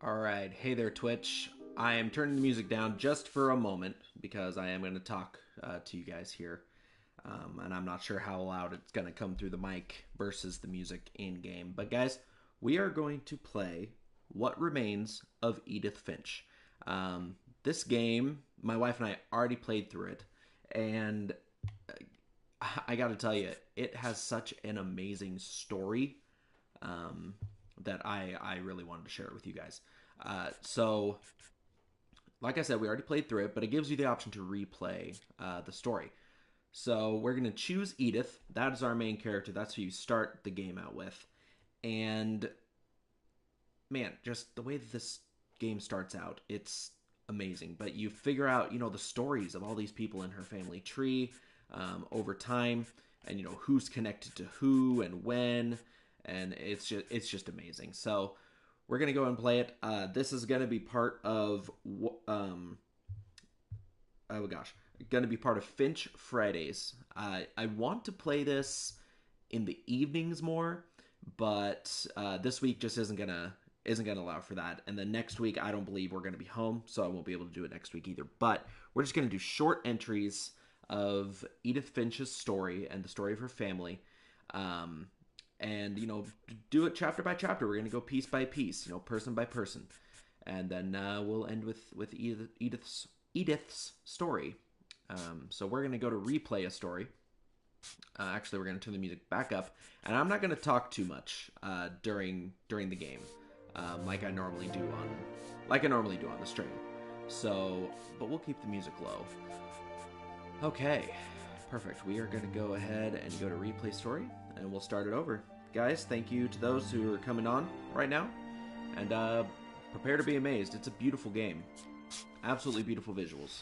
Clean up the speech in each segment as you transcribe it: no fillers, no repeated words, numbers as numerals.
Alright, hey there, Twitch. I am turning the music down just for a moment because I am going to talk to you guys here. And I'm not sure how loud it's going to come through the mic versus the music in game. But, guys, we are going to play What Remains of Edith Finch. This game, my wife and I already played through it. And I got to tell you, it has such an amazing story that I really wanted to share it with you guys. So, like I said, we already played through it, but it gives you the option to replay the story. So we're going to choose Edith. That is our main character. That's who you start the game out with. And, man, just the way that this game starts out, it's amazing. But you figure out, the stories of all these people in her family tree over time, and, who's connected to who and when, and it's just amazing. So we're gonna go and play it. This is gonna be part of oh gosh, gonna be part of Finch Fridays. I want to play this in the evenings more, but this week just isn't gonna allow for that. And then next week, I don't believe we're gonna be home, so I won't be able to do it next week either. But we're just gonna do short entries of Edith Finch's story and the story of her family. And do it chapter by chapter. We're gonna go piece by piece, person by person, and then we'll end with Edith's story. So we're gonna go to replay a story. Actually, we're gonna turn the music back up, and I'm not gonna talk too much during the game, like I normally do on the stream. So, but we'll keep the music low. Okay, perfect. We are gonna go ahead and go to replay story, and we'll start it over. Guys, thank you to those who are coming on right now, and prepare to be amazed. It's a beautiful game. Absolutely beautiful visuals.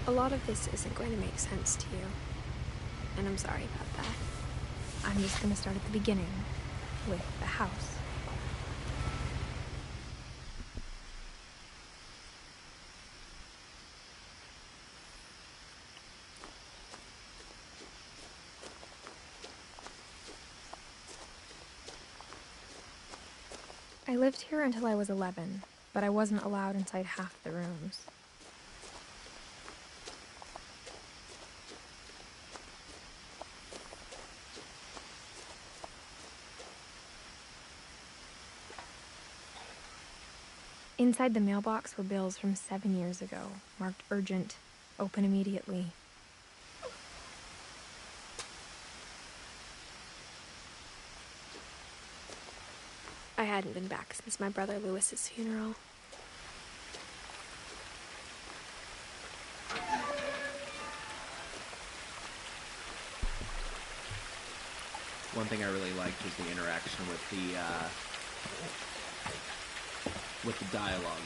A lot of this isn't going to make sense to you, and I'm sorry about that. I'm just going to start at the beginning, with the house. I lived here until I was 11, but I wasn't allowed inside half the rooms. Inside the mailbox were bills from 7 years ago, marked urgent, open immediately. I hadn't been back since my brother Lewis's funeral. One thing I really liked was the interaction with the dialogue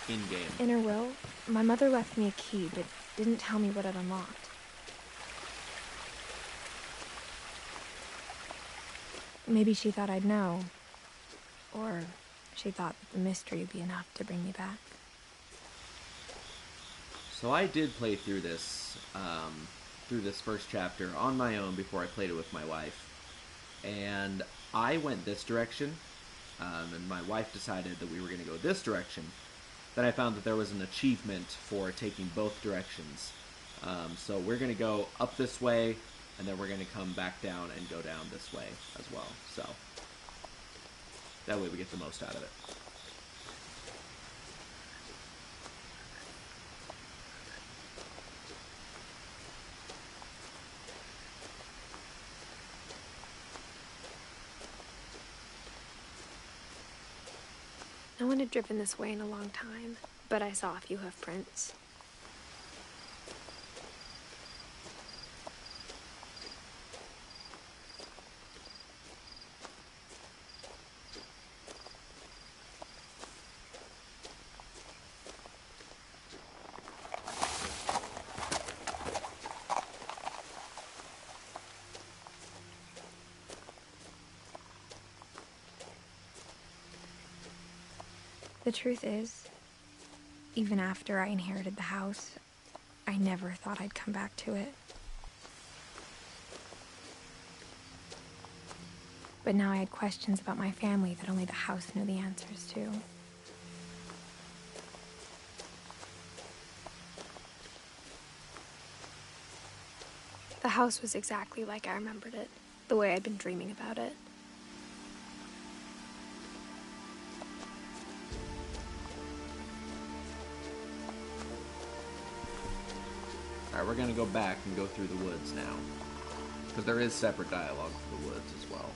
in-game. In her will, my mother left me a key, but didn't tell me what it unlocked. Maybe she thought I'd know. Or she thought that the mystery would be enough to bring me back. So I did play through this first chapter on my own before I played it with my wife. And I went this direction, and my wife decided that we were going to go this direction. Then I found that there was an achievement for taking both directions. So we're going to go up this way, and then we're going to come back down and go down this way as well. So that way we get the most out of it. one had driven this way in a long time, but I saw a few hoof prints. The truth is, even after I inherited the house, I never thought I'd come back to it. But now I had questions about my family that only the house knew the answers to. The house was exactly like I remembered it, the way I'd been dreaming about it. Alright, we're gonna go back and go through the woods now. Because there is separate dialogue for the woods as well.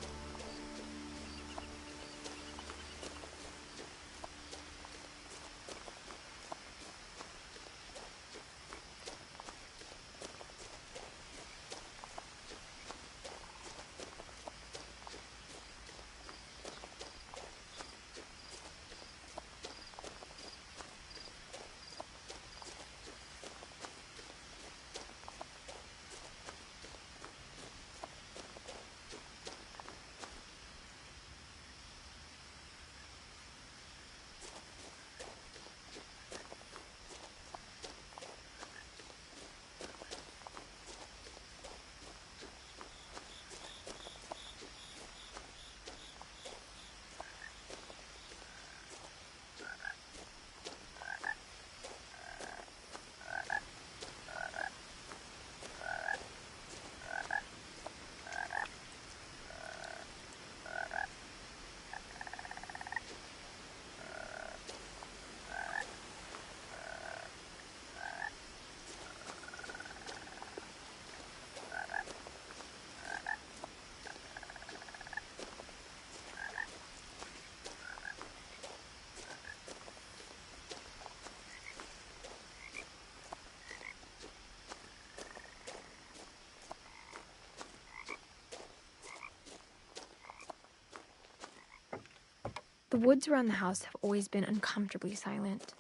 The woods around the house have always been uncomfortably silent,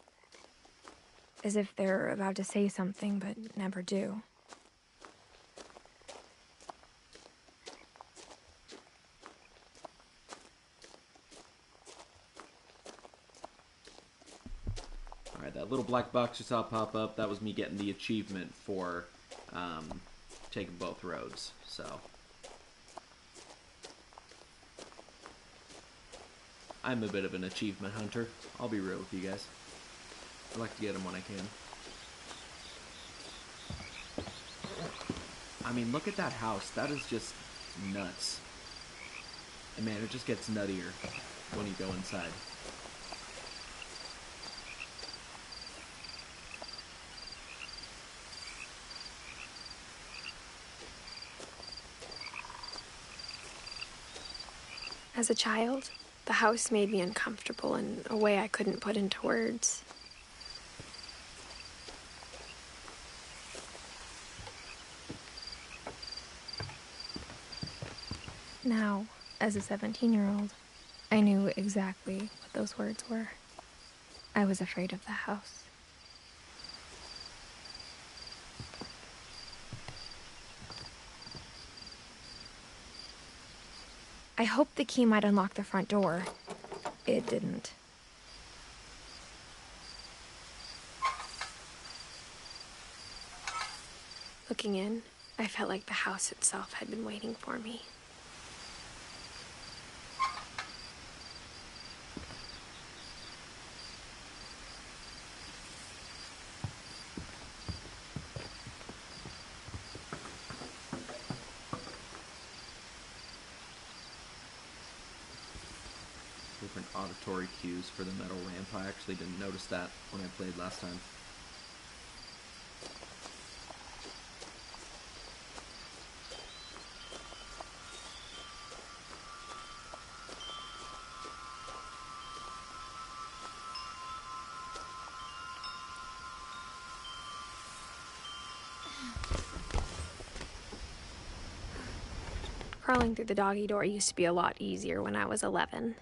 as if they're about to say something but never do. Alright, that little black box you saw pop up, that was me getting the achievement for taking both roads, so. I'm a bit of an achievement hunter. I'll be real with you guys. I like to get them when I can. I mean, look at that house. That is just nuts. And man, it just gets nuttier when you go inside. As a child, the house made me uncomfortable in a way I couldn't put into words. Now, as a 17-year-old, I knew exactly what those words were. I was afraid of the house. I hoped the key might unlock the front door. It didn't. Looking in, I felt like the house itself had been waiting for me. Different auditory cues for the metal ramp. I actually didn't notice that when I played last time. Crawling through the doggy door used to be a lot easier when I was 11.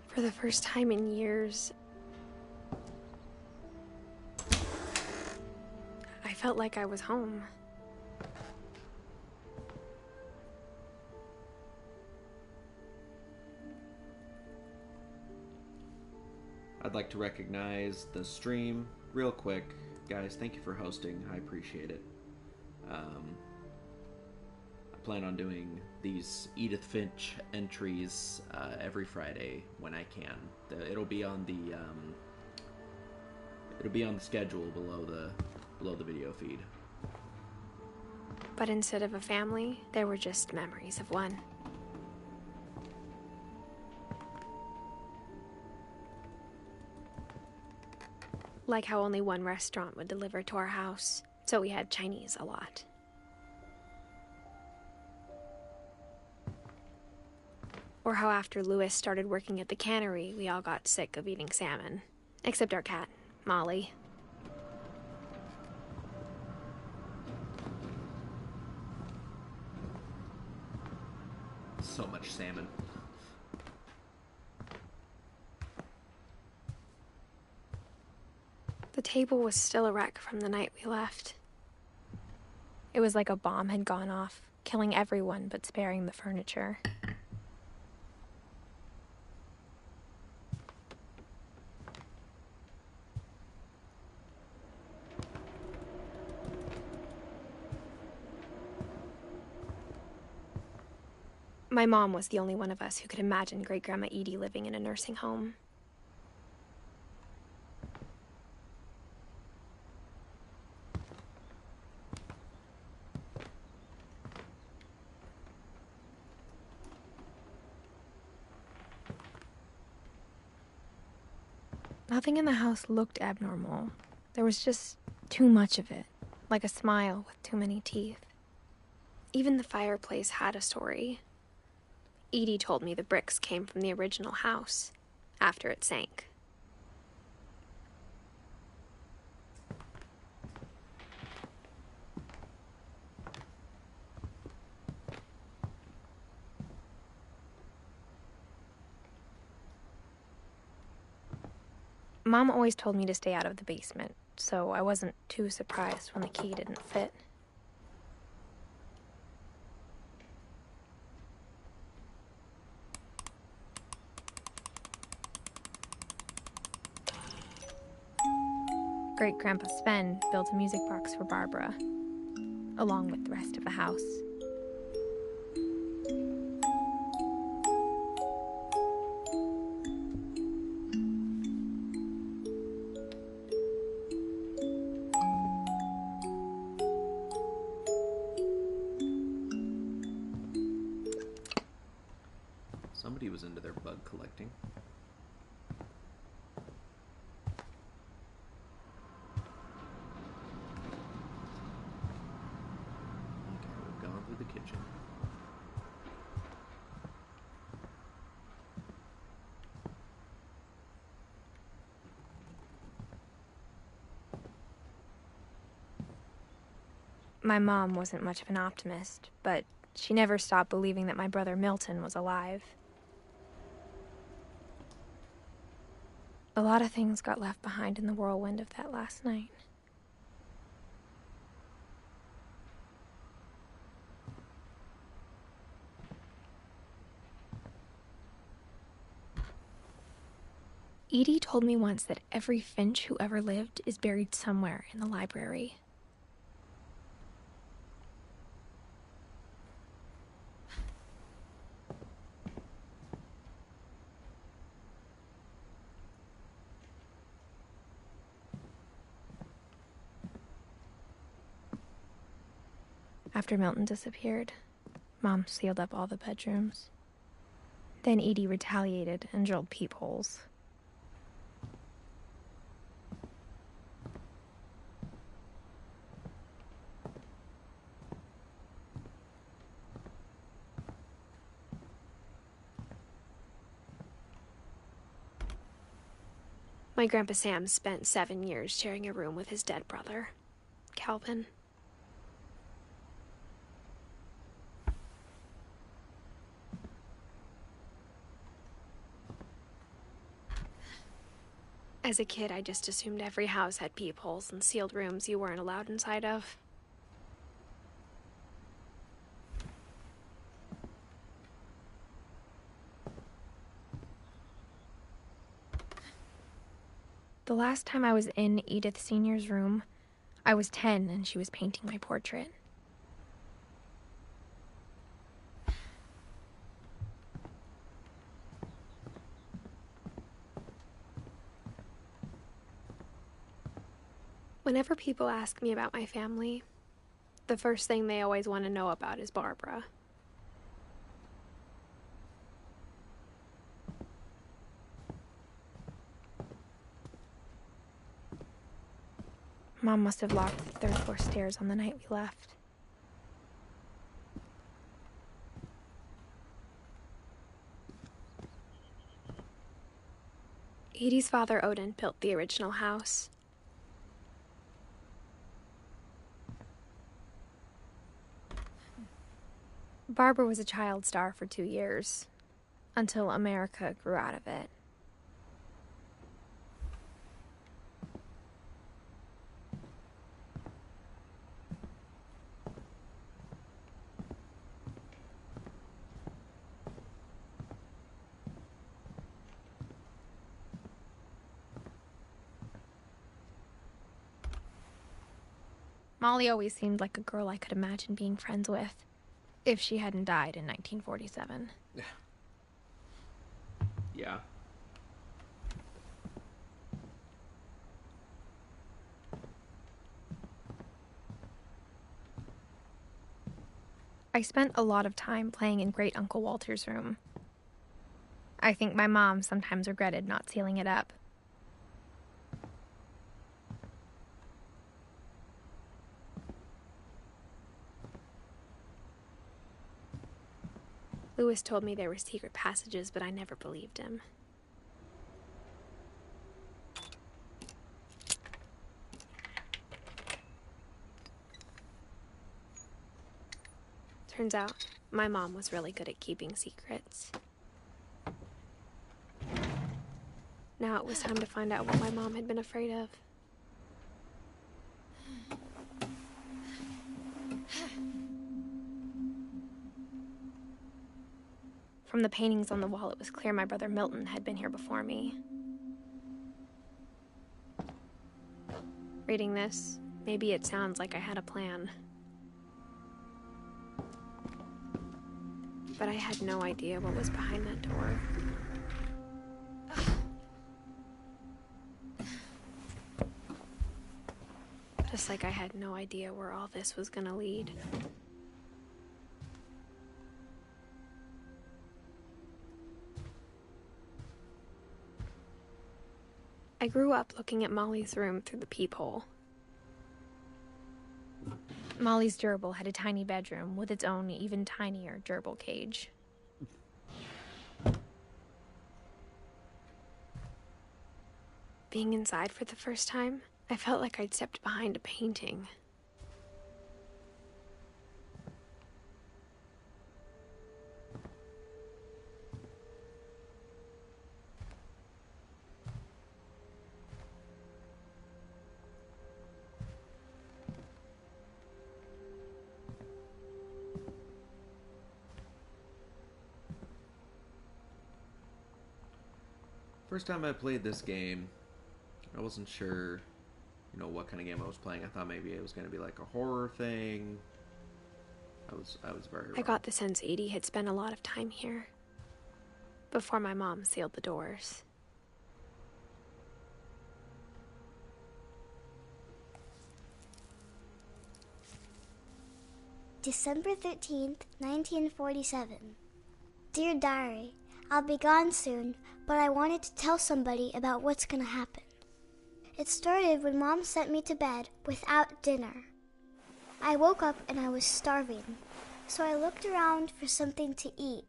For the first time in years, I felt like I was home. I'd like to recognize the stream real quick. Guys, thank you for hosting. I appreciate it. I plan on doing these Edith Finch entries every Friday when I can. It'll be on the schedule below the video feed. But instead of a family, there were just memories of one. Like how only one restaurant would deliver to our house, so we had Chinese a lot. Or how after Louis started working at the cannery, we all got sick of eating salmon. Except our cat, Molly. So much salmon. The table was still a wreck from the night we left. It was like a bomb had gone off, killing everyone but sparing the furniture. My mom was the only one of us who could imagine Great-Grandma Edie living in a nursing home. Nothing in the house looked abnormal. There was just too much of it, like a smile with too many teeth. Even the fireplace had a story. Edie told me the bricks came from the original house, after it sank. Mom always told me to stay out of the basement, so I wasn't too surprised when the key didn't fit. Great-Grandpa Sven built a music box for Barbara, along with the rest of the house. Somebody was into their bug collecting. Okay, we've gone through the kitchen. My mom wasn't much of an optimist, but she never stopped believing that my brother Milton was alive. A lot of things got left behind in the whirlwind of that last night. Edie told me once that every Finch who ever lived is buried somewhere in the library. After Milton disappeared, Mom sealed up all the bedrooms. Then Edie retaliated and drilled peepholes. My Grandpa Sam spent 7 years sharing a room with his dead brother, Calvin. As a kid, I just assumed every house had peepholes and sealed rooms you weren't allowed inside of. The last time I was in Edith Sr.'s room, I was 10 and she was painting my portrait. Whenever people ask me about my family, the first thing they always want to know about is Barbara. Mom must have locked the third floor stairs on the night we left. Edie's father, Odin, built the original house. Barbara was a child star for 2 years, until America grew out of it. Molly always seemed like a girl I could imagine being friends with, if she hadn't died in 1947. Yeah. I spent a lot of time playing in Great Uncle Walter's room. I think my mom sometimes regretted not sealing it up. Lewis told me there were secret passages, but I never believed him. Turns out, my mom was really good at keeping secrets. Now it was time to find out what my mom had been afraid of. From the paintings on the wall, it was clear my brother Milton had been here before me. Reading this, maybe it sounds like I had a plan. But I had no idea what was behind that door. Just like I had no idea where all this was gonna lead. I grew up looking at Molly's room through the peephole. Molly's gerbil had a tiny bedroom with its own even tinier gerbil cage. Being inside for the first time, I felt like I'd stepped behind a painting. First time I played this game, I wasn't sure, what kind of game I was playing. I thought maybe it was going to be like a horror thing. I was very wrong. I got the sense Edie had spent a lot of time here before my mom sealed the doors. December 13th, 1947. Dear Diary, I'll be gone soon, but I wanted to tell somebody about what's gonna happen. It started when Mom sent me to bed without dinner. I woke up and I was starving, so I looked around for something to eat.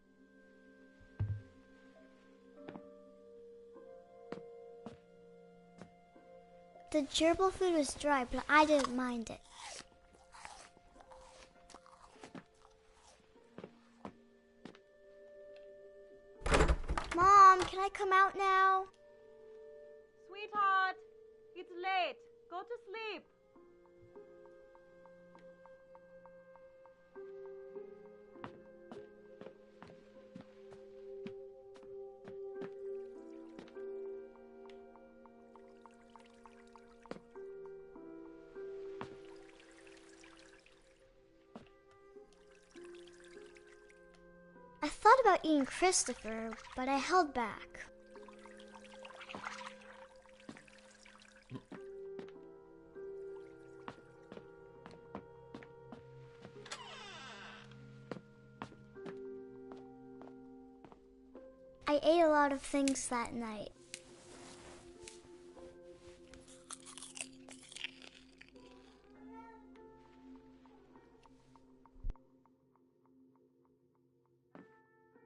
The gerbil food was dry, but I didn't mind it. Mom, can I come out now? Sweetheart, it's late. Go to sleep. I thought about eating Christopher, but I held back. I ate a lot of things that night.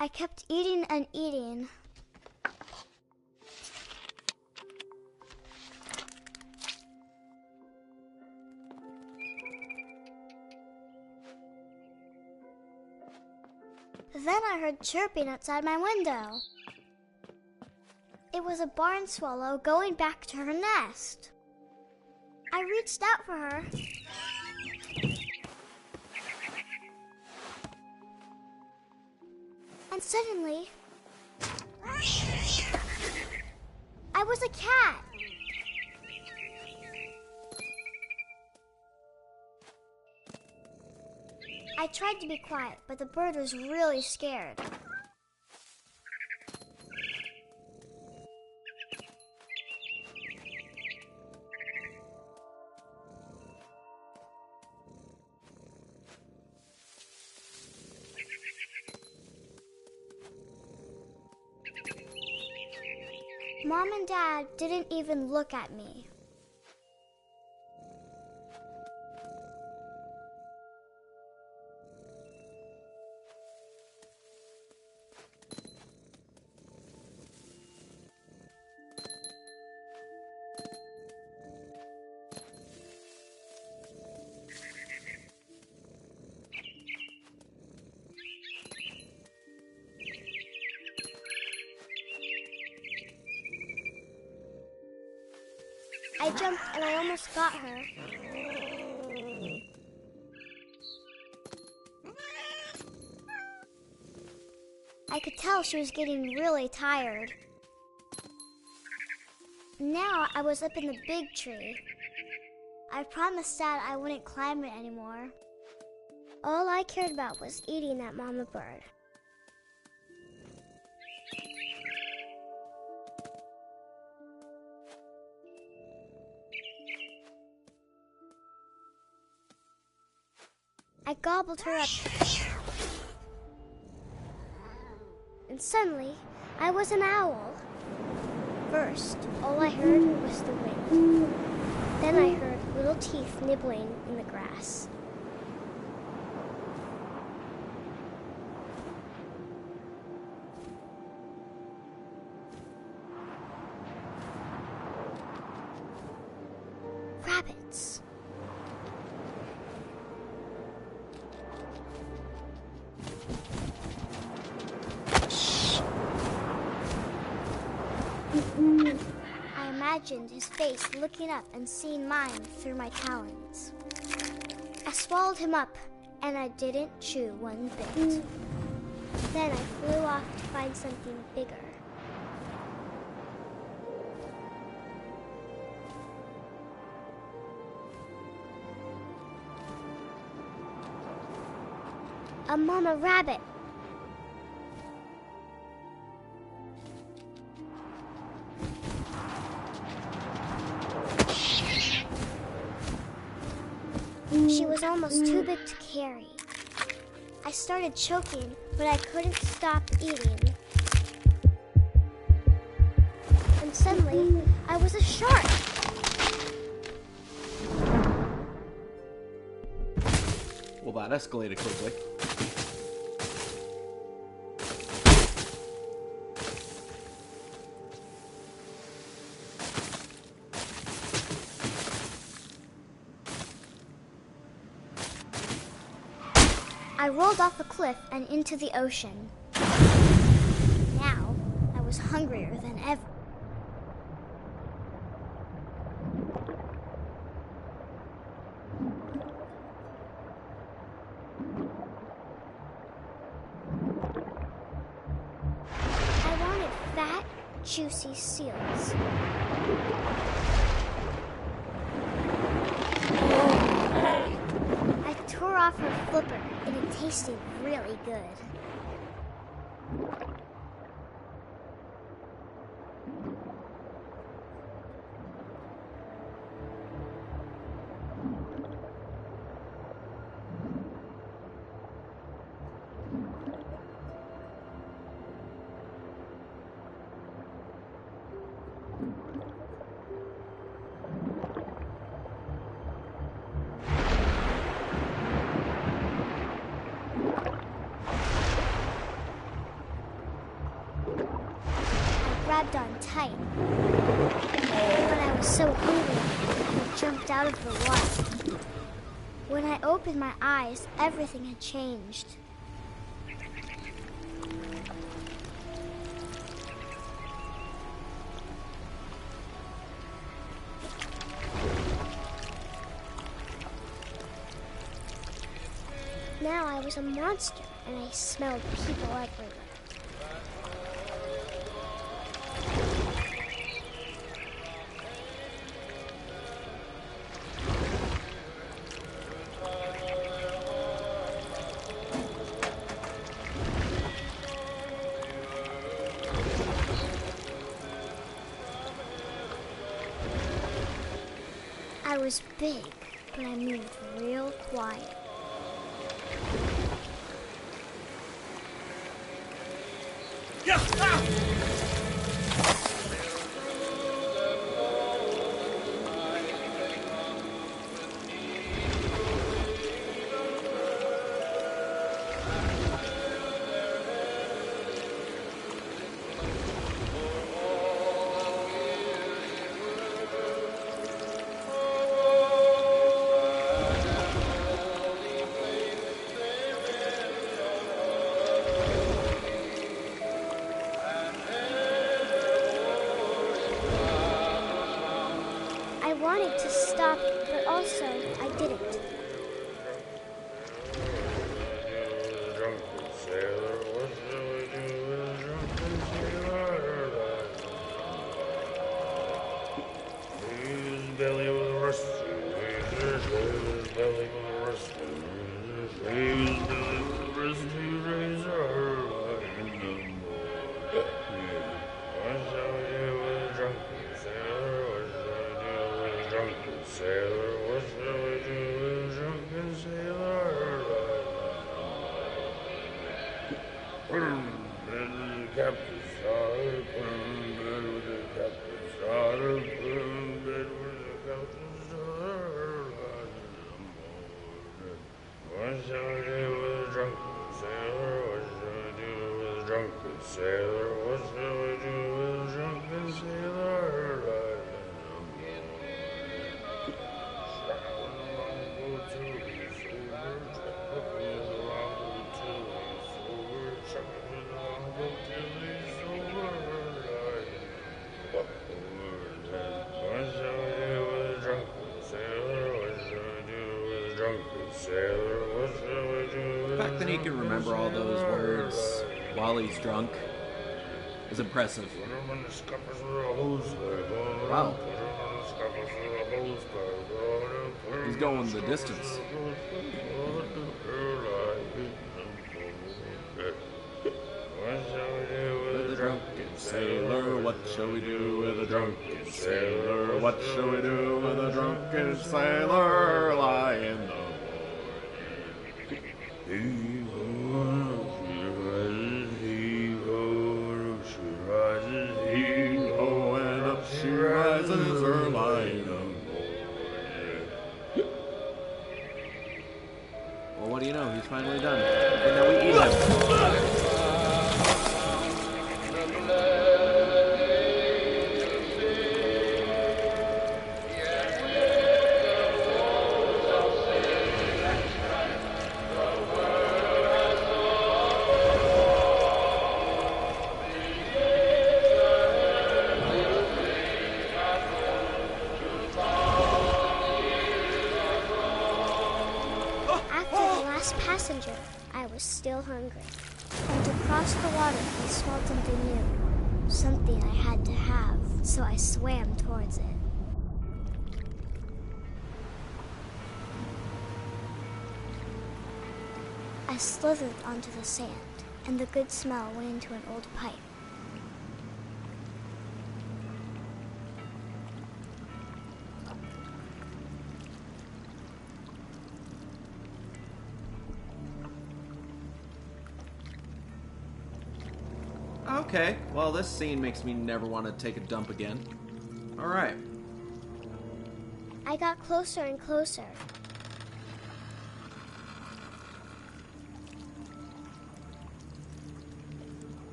I kept eating and eating. Then I heard chirping outside my window. It was a barn swallow going back to her nest. I reached out for her. And suddenly, I was a cat. I tried to be quiet, but the bird was really scared. Mom and Dad didn't even look at me. I jumped and I almost got her. I could tell she was getting really tired. Now I was up in the big tree. I promised Dad I wouldn't climb it anymore. All I cared about was eating that mama bird. I gobbled her up. And suddenly, I was an owl. First, all I heard was the wind. Then I heard little teeth nibbling in the grass. Rabbits. I imagined his face looking up and seeing mine through my talons. I swallowed him up, and I didn't chew one bit. Then I flew off to find something bigger. A mama rabbit. She was almost too big to carry. I started choking, but I couldn't stop eating. And suddenly, I was a shark. Well, that escalated quickly. I rolled off the cliff and into the ocean. Now, I was hungrier than ever. I wanted fat, juicy seals. I tore off her flipper, and it tasted really good. Grabbed on tight, but I was so hungry I jumped out of the water. When I opened my eyes, everything had changed. Now I was a monster, and I smelled people everywhere. I was big, but I moved real quiet. I wanted to stop, but also I didn't. The fact that he can remember all those words while he's drunk is impressive. Wow. He's going the distance. With a drunken sailor, what shall we do with a drunken sailor? What shall we do with a drunken sailor? Lie in the she rises her line. Well, what do you know? He's finally done. And now we eat him. so hungry. And to cross the water, I smelled something new. Something I had to have, so I swam towards it. I slithered onto the sand, and the good smell went into an old pipe. Okay, well, this scene makes me never want to take a dump again. Alright. I got closer and closer.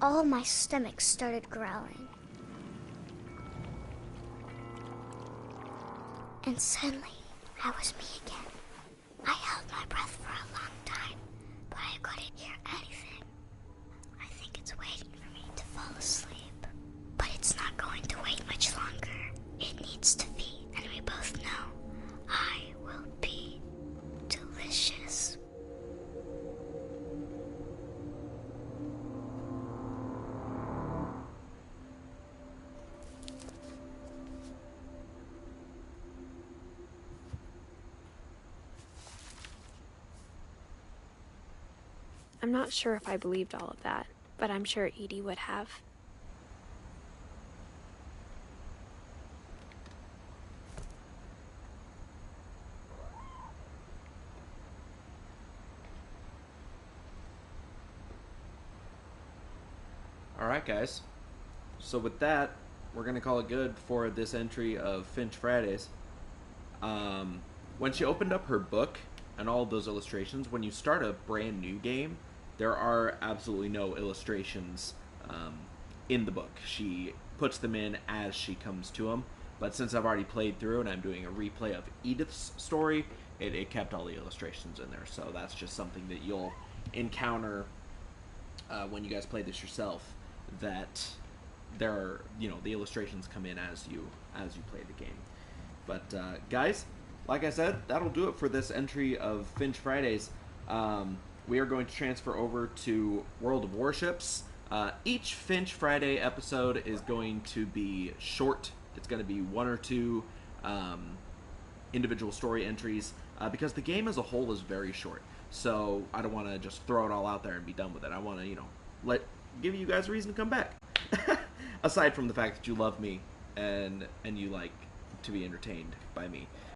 All of my stomach started growling. And suddenly, I was me again. I held my breath for a long time, but I couldn't hear anything. I think it's waiting for me to fall asleep. But it's not going to wait much longer. It needs to feed, and we both know I will be delicious. I'm not sure if I believed all of that, but I'm sure Edie would have. Alright, guys. So with that, we're going to call it good for this entry of Finch Fridays. When she opened up her book and all of those illustrations, when you start a brand new game, there are absolutely no illustrations in the book. She puts them in as she comes to them. But since I've already played through and I'm doing a replay of Edith's story, it kept all the illustrations in there. So that's just something that you'll encounter when you guys play this yourself, that there are, the illustrations come in as you play the game. But guys, like I said, that'll do it for this entry of Finch Fridays. We are going to transfer over to World of Warships. Each Finch Friday episode is going to be short. It's going to be one or two individual story entries because the game as a whole is very short. So I don't want to just throw it all out there and be done with it. I want to, give you guys a reason to come back. Aside from the fact that you love me and you like to be entertained by me.